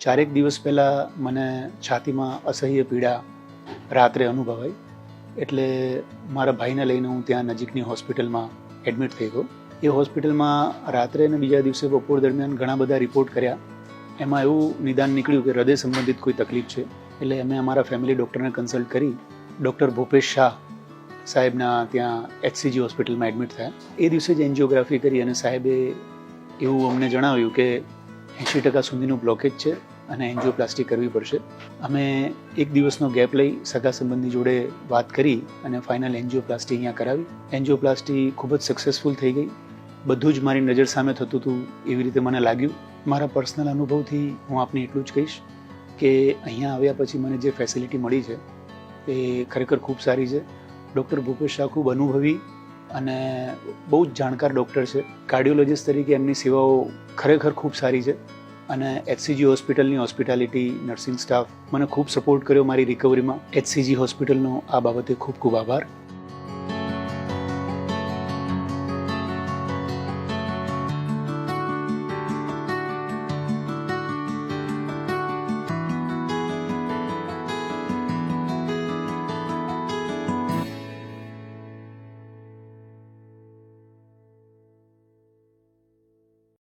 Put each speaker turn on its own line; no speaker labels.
4 દિવસ પહેલાં મને છાતીમાં અસહ્ય પીડા રાત્રે અનુભવાઈ, એટલે મારા ભાઈને લઈને હું ત્યાં નજીકની હોસ્પિટલમાં એડમિટ થઈ ગયો. એ હોસ્પિટલમાં રાત્રે અને બીજા દિવસે બપોર દરમિયાન ઘણા બધા રિપોર્ટ કર્યા. એમાં એવું નિદાન નીકળ્યું કે હૃદય સંબંધિત કોઈ તકલીફ છે. એટલે અમે અમારા ફેમિલી ડૉક્ટરને કન્સલ્ટ કરી ડૉક્ટર ભૂપેશ શાહ સાહેબના ત્યાં HCG હોસ્પિટલમાં એડમિટ થયા. એ દિવસે જ એન્જિયોગ્રાફી કરી અને સાહેબે એવું અમને જણાવ્યું કે 80% સુધીનું બ્લોકેજ છે અને એન્જિયોપ્લાસ્ટી કરવી પડશે. અમે એક દિવસનો ગેપ લઈ સગા સંબંધી જોડે વાત કરી અને ફાઇનલ એન્જિયોપ્લાસ્ટી અહીંયા કરાવી. એન્જિયોપ્લાસ્ટી ખૂબ જ સક્સેસફુલ થઈ ગઈ. બધું જ મારી નજર સામે થતું હતું એવી રીતે મને લાગ્યું. મારા પર્સનલ અનુભવથી હું આપને એટલું જ કહીશ કે અહીંયા આવ્યા પછી મને જે ફેસિલિટી મળી છે એ ખરેખર ખૂબ સારી છે. ડૉક્ટર ભૂપેશ શાહ ખૂબ અનુભવી અને બહુ જ જાણકાર ડૉક્ટર છે. કાર્ડિયોલોજિસ્ટ તરીકે એમની સેવાઓ ખરેખર ખૂબ સારી છે અને HCG હોસ્પિટલની હોસ્પિટાલિટી, નર્સિંગ સ્ટાફ મને ખૂબ સપોર્ટ કર્યો મારી રિકવરીમાં. HCG હોસ્પિટલનો આ બાબતે ખૂબ ખૂબ આભાર.